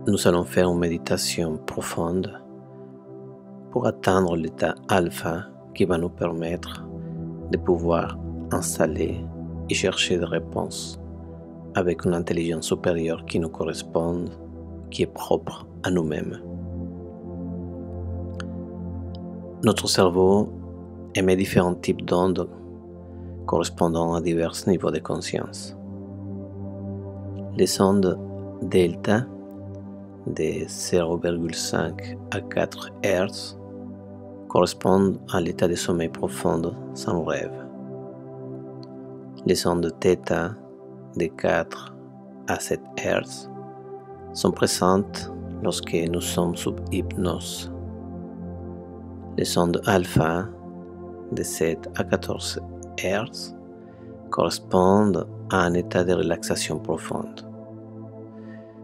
Nous allons faire une méditation profonde pour atteindre l'état alpha qui va nous permettre de pouvoir installer et chercher des réponses avec une intelligence supérieure qui nous correspond, qui est propre à nous-mêmes. Notre cerveau émet différents types d'ondes correspondant à divers niveaux de conscience. Les ondes delta de 0,5 à 4 Hz correspondent à l'état de sommeil profond sans rêve. Les ondes θ de 4 à 7 Hz sont présentes lorsque nous sommes sous hypnose. Les ondes alpha de 7 à 14 Hz correspondent à un état de relaxation profonde.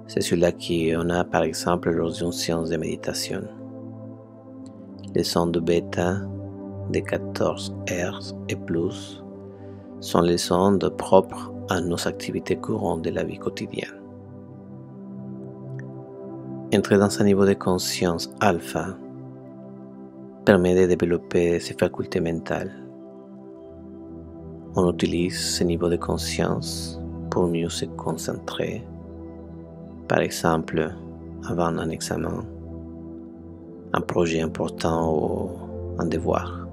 C'est celui-là qu'on a par exemple lors d'une séance de méditation. Les ondes bêta de 14 Hz et plus sont les ondes propres à nos activités courantes de la vie quotidienne. Entrer dans un niveau de conscience alpha permet de développer ses facultés mentales. On utilise ce niveau de conscience pour mieux se concentrer, par exemple avant un examen, un projet important ou un devoir,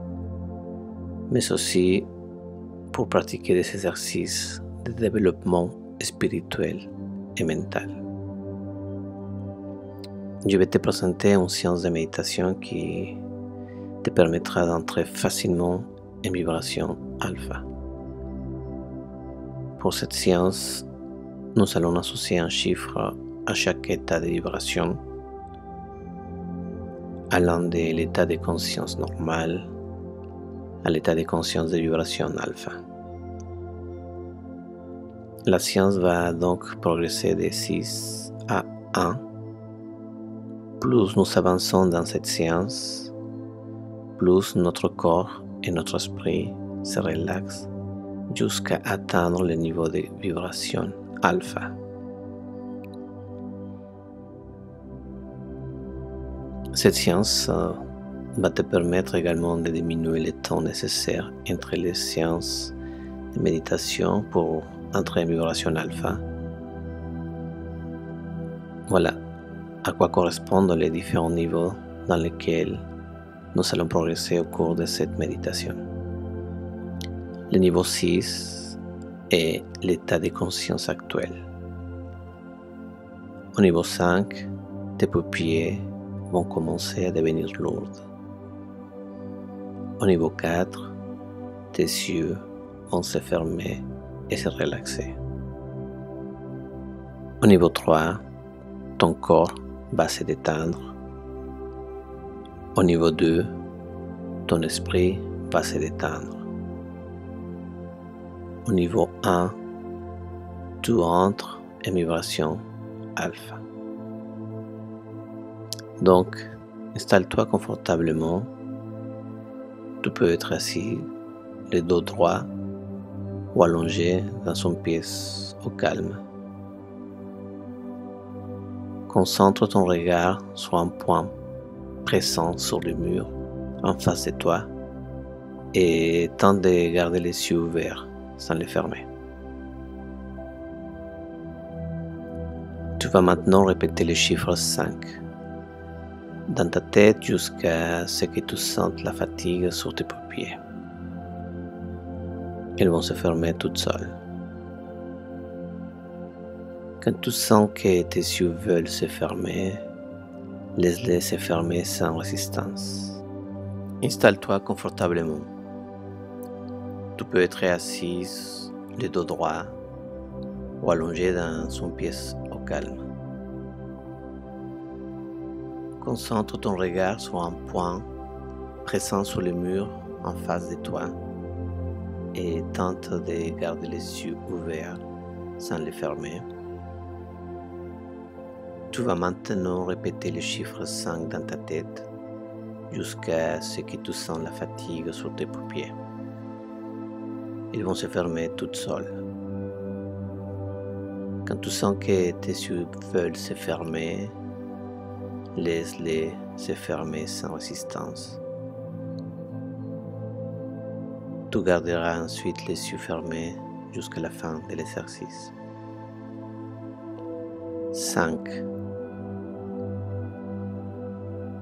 mais aussi pour pratiquer des exercices de développement spirituel et mental. Je vais te présenter une séance de méditation qui te permettra d'entrer facilement en vibration alpha. Pour cette séance, nous allons associer un chiffre à chaque état de vibration, allant de l'état de conscience normal à l'état de conscience de vibration alpha. La séance va donc progresser de 6 à 1. Plus nous avançons dans cette séance, plus notre corps et notre esprit se relaxent jusqu'à atteindre le niveau de vibration alpha. Cette séance va te permettre également de diminuer le temps nécessaire entre les séances de méditation pour entrer en vibration alpha. Voilà à quoi correspondent les différents niveaux dans lesquels nous allons progresser au cours de cette méditation. Le niveau 6 est l'état de conscience actuel. Au niveau 5, tes paupières vont commencer à devenir lourdes. Au niveau 4, tes yeux vont se fermer et se relaxer. Au niveau 3, ton corps va se détendre. Au niveau 2, ton esprit va se détendre. Au niveau 1, tu entres en vibration alpha. Donc, installe-toi confortablement. Tu peux être assis, le dos droit ou allongé dans son pièce au calme. Concentre ton regard sur un point présent sur le mur en face de toi et tente de garder les yeux ouverts sans les fermer. Tu vas maintenant répéter le chiffre 5 dans ta tête jusqu'à ce que tu sentes la fatigue sur tes paupières. Elles vont se fermer toutes seules. Quand tu sens que tes yeux veulent se fermer, laisse-les se fermer sans résistance. Installe-toi confortablement. Tu peux être assise, le dos droit, ou allongé dans son pièce au calme. Concentre ton regard sur un point présent sur le mur en face de toi et tente de garder les yeux ouverts sans les fermer. Tu vas maintenant répéter le chiffre 5 dans ta tête jusqu'à ce que tu sens la fatigue sur tes paupières. Ils vont se fermer toutes seules. Quand tu sens que tes yeux veulent se fermer, Laisse-les se fermer sans résistance. Tu garderas ensuite les yeux fermés jusqu'à la fin de l'exercice. 5,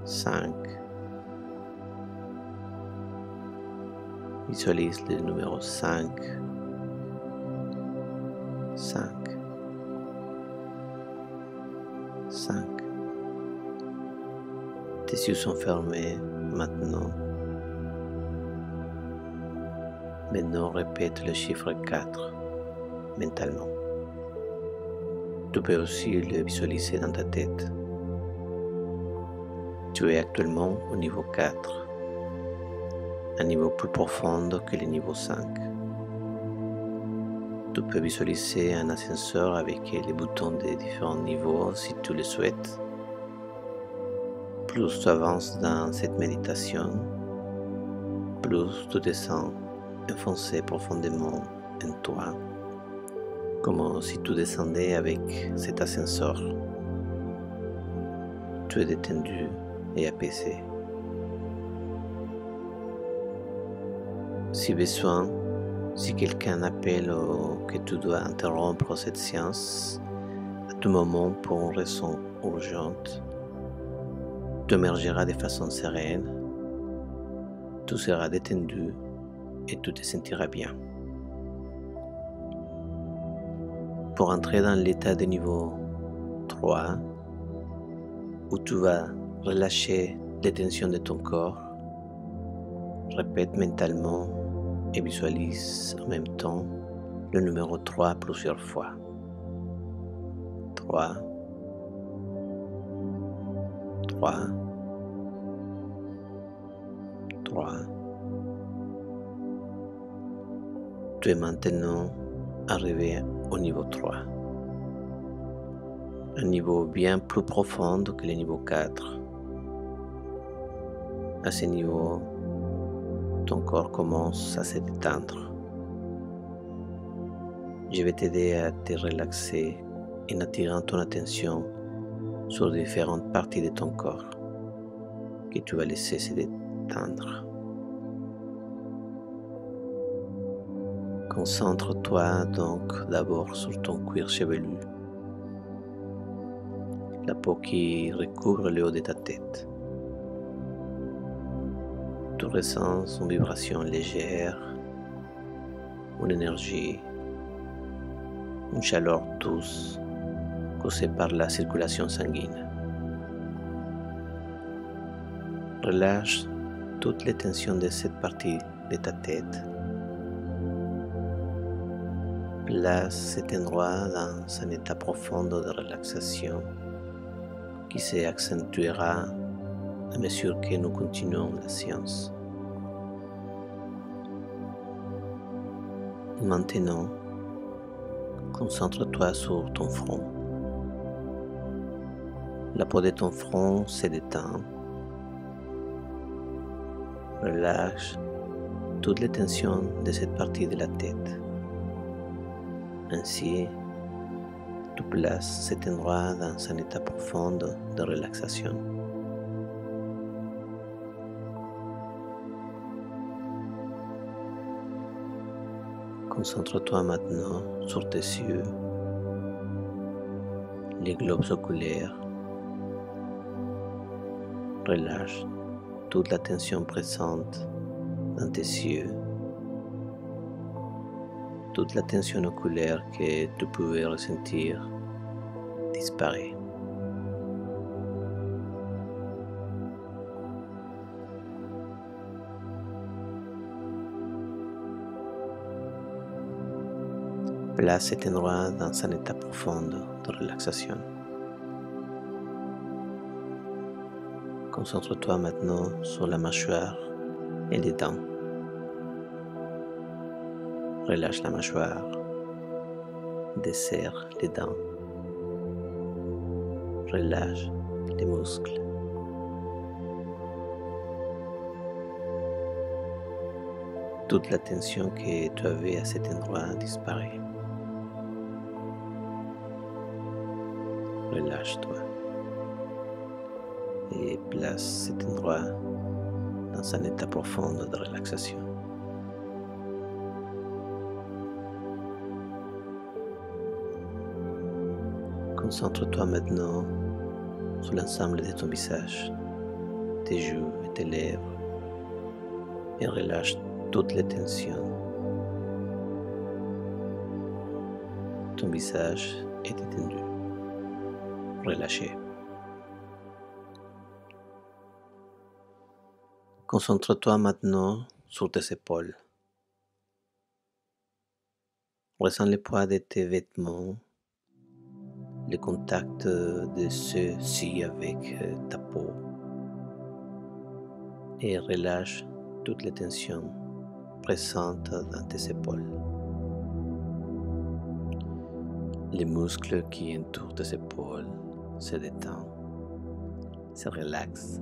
5. Visualise le numéro 5, 5, 5. Tes yeux sont fermés maintenant. Maintenant, répète le chiffre 4 mentalement. Tu peux aussi le visualiser dans ta tête. Tu es actuellement au niveau 4, un niveau plus profond que le niveau 5. Tu peux visualiser un ascenseur avec les boutons des différents niveaux si tu le souhaites. Plus tu avances dans cette méditation, plus tu te sens enfoncé profondément en toi, comme si tu descendais avec cet ascenseur. Tu es détendu et apaisé. Si besoin, si quelqu'un appelle ou que tu dois interrompre cette séance à tout moment pour une raison urgente, tu émergeras de façon sereine, tu seras détendu et tu te sentiras bien. Pour entrer dans l'état de niveau 3, où tu vas relâcher les tensions de ton corps, répète mentalement et visualise en même temps le numéro 3 plusieurs fois. 3, 3, 3. Tu es maintenant arrivé au niveau 3. Un niveau bien plus profond que le niveau 4. À ce niveau, ton corps commence à se détendre. Je vais t'aider à te relaxer en attirant ton attention sur différentes parties de ton corps que tu vas laisser se détendre. Concentre-toi donc d'abord sur ton cuir chevelu, la peau qui recouvre le haut de ta tête. Tu ressens une vibration légère, une énergie, une chaleur douce causée par la circulation sanguine. Relâche toutes les tensions de cette partie de ta tête. Place cet endroit dans un état profond de relaxation qui s'accentuera à mesure que nous continuons la séance. Maintenant, concentre-toi sur ton front. La peau de ton front se détend. Relâche toutes les tensions de cette partie de la tête. Ainsi, tu places cet endroit dans un état profond de relaxation. Concentre-toi maintenant sur tes yeux, les globes oculaires. Relâche toute la tension présente dans tes yeux, toute la tension oculaire que tu pouvais ressentir disparaît. Place cet endroit dans un état profond de relaxation. Concentre-toi maintenant sur la mâchoire et les dents. Relâche la mâchoire, desserre les dents, relâche les muscles. Toute la tension que tu avais à cet endroit disparaît. Relâche-toi. et place cet endroit dans un état profond de relaxation. Concentre-toi maintenant sur l'ensemble de ton visage, tes joues et tes lèvres, et relâche toutes les tensions. Ton visage est détendu, relâché. Concentre-toi maintenant sur tes épaules. Ressens le poids de tes vêtements, le contact de ceux-ci avec ta peau, et relâche toutes les tensions présentes dans tes épaules. Les muscles qui entourent tes épaules se détendent, se relaxent,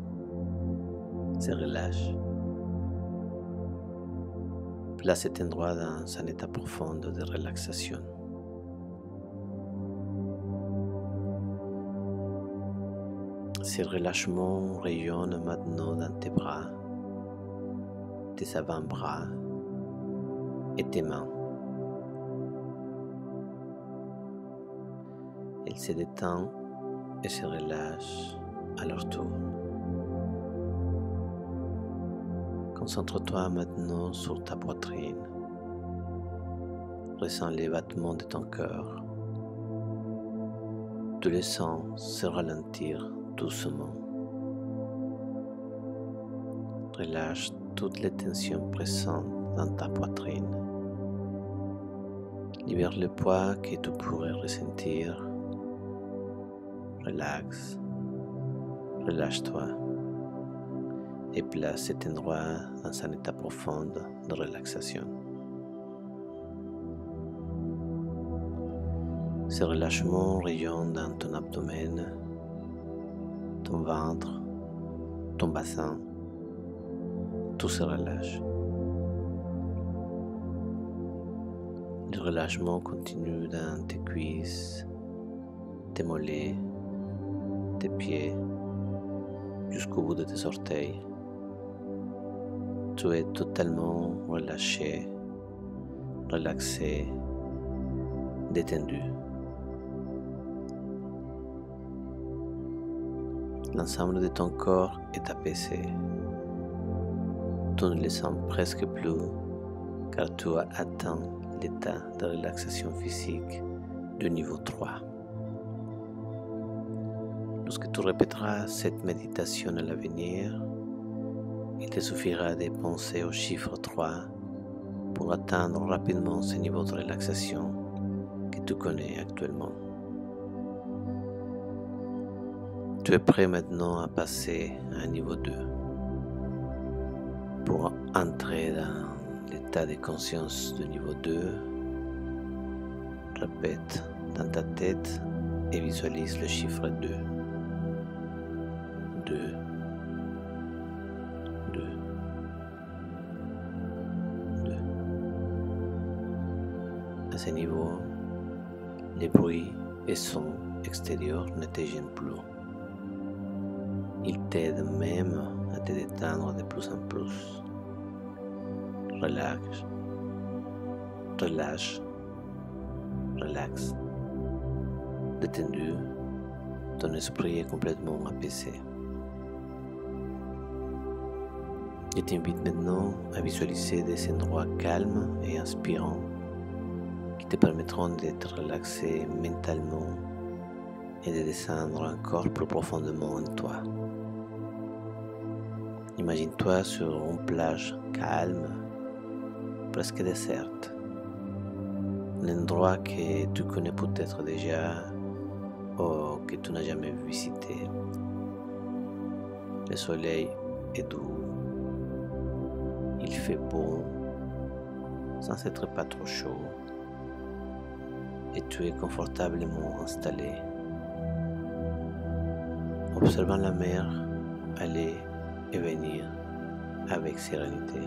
se relâchent. Place cet endroit dans un état profond de relaxation. Ce relâchement rayonne maintenant dans tes bras, tes avant-bras et tes mains. Elle se détend et se relâche à leur tour. Concentre-toi maintenant sur ta poitrine. Ressens les battements de ton cœur. Tu les sens se ralentir doucement. Relâche toutes les tensions présentes dans ta poitrine. Libère le poids que tu pourrais ressentir. Relaxe, relâche-toi et place cet endroit dans un état profond de relaxation. Ce relâchement rayonne dans ton abdomen, ton ventre, ton bassin. Tout se relâche. Le relâchement continue dans tes cuisses, tes mollets, tes pieds, jusqu'au bout de tes orteils. Tu es totalement relâché, relaxé, détendu. L'ensemble de ton corps est apaisé. Tu ne le sens presque plus car tu as atteint l'état de relaxation physique du niveau 3. Lorsque tu répéteras cette méditation à l'avenir, il te suffira de penser au chiffre 3 pour atteindre rapidement ce niveau de relaxation que tu connais actuellement. Tu es prêt maintenant à passer à un niveau 2. Pour entrer dans l'état de conscience du niveau 2, répète dans ta tête et visualise le chiffre 2. 2, 2, 2. À ce niveau, les bruits et sons extérieurs ne te gênent plus. Ils t'aident même à te détendre de plus en plus. Relaxe, relâche, relaxe. Détendu, ton esprit est complètement apaisé. Je t'invite maintenant à visualiser des endroits calmes et inspirants qui te permettront d'être relaxé mentalement et de descendre encore plus profondément en toi. Imagine-toi sur une plage calme, presque déserte, un endroit que tu connais peut-être déjà ou que tu n'as jamais visité. Le soleil est doux, il fait beau, sans être pas trop chaud, et tu es confortablement installé, observant la mer aller et venir avec sérénité.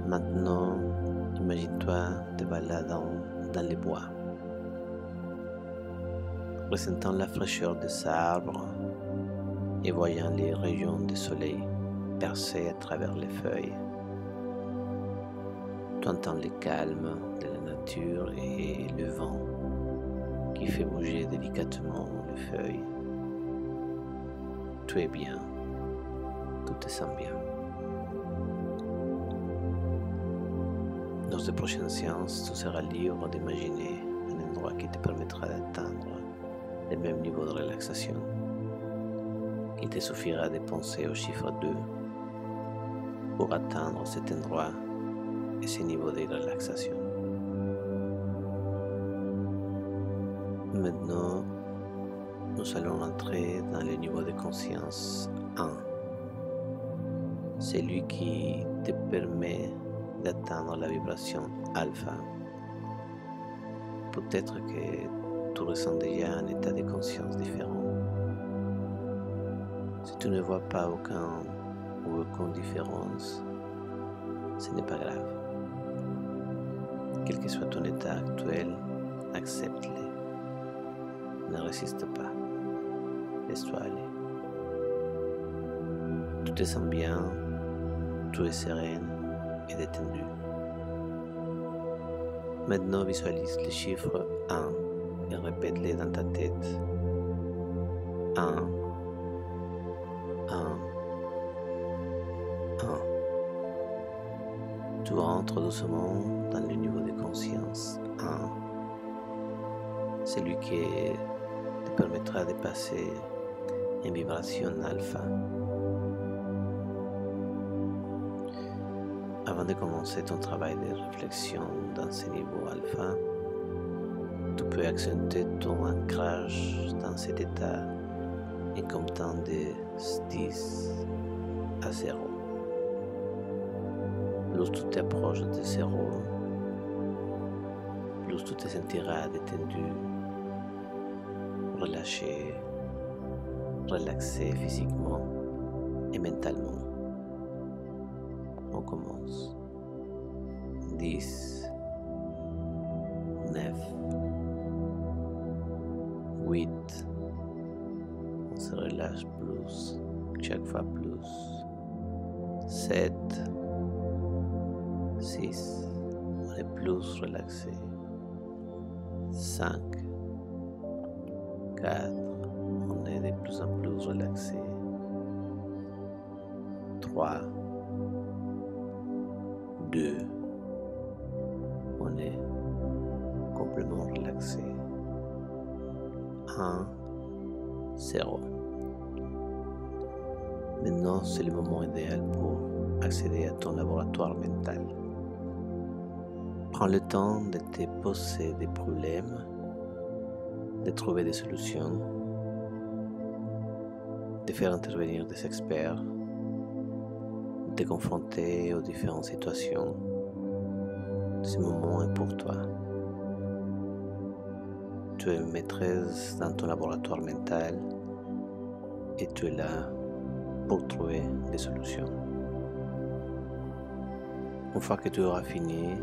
Maintenant, imagine-toi te baladant dans les bois. ressentant la fraîcheur des arbres et voyant les rayons du soleil percer à travers les feuilles. Tu entends le calme de la nature et le vent qui fait bouger délicatement les feuilles. Tu es bien, tu te sens bien. Dans les prochaines séances, tu seras libre d'imaginer un endroit qui te permettra d'atteindre le même niveau de relaxation. Il te suffira de penser au chiffre 2 pour atteindre cet endroit et ce niveau de relaxation. Maintenant, nous allons entrer dans le niveau de conscience 1. C'est lui qui te permet d'atteindre la vibration alpha. Peut-être que tu ressens déjà un état de conscience différent. Si tu ne vois pas aucune différence, ce n'est pas grave. Quel que soit ton état actuel, accepte-le. Ne résiste pas. Laisse-toi aller. Tu te sens bien, tu es sereine et détendu. Maintenant, visualise le chiffre 1 et répète-le dans ta tête. 1, 1, 1. Tu entres doucement dans le niveau de conscience 1. Celui qui te permettra de passer en vibration alpha. Avant de commencer ton travail de réflexion dans ce niveau alpha, tu peux accentuer ton ancrage dans cet état en comptant de 10 à 0. Plus tu t'approches de 0, plus tu te sentiras détendu, relâché, relaxé physiquement et mentalement. On commence. 10, 9, 8, on se relâche plus, chaque fois plus. 7, 6, on est plus relaxé. 5, 4, on est de plus en plus relaxé. 3, 2, on est complètement relaxé. 1, 0. Maintenant, c'est le moment idéal pour accéder à ton laboratoire mental. Prends le temps de te poser des problèmes, de trouver des solutions, de faire intervenir des experts, de te confronter aux différentes situations. Ce moment est pour toi. Tu es maîtresse dans ton laboratoire mental et tu es là pour trouver des solutions. Une fois que tu auras fini,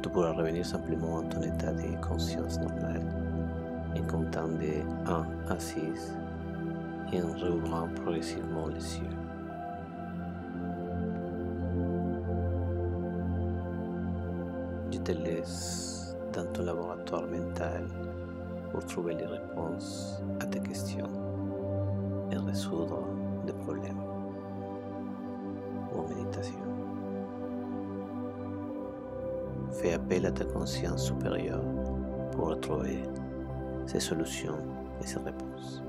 tu pourras revenir simplement à ton état de conscience normale en comptant de 1 à 6 et en réouvrant progressivement les yeux. Je te laisse dans ton laboratoire mental pour trouver les réponses à tes questions et résoudre des problèmes. Bonne méditation. Fais appel à ta conscience supérieure pour retrouver ces solutions et ces réponses.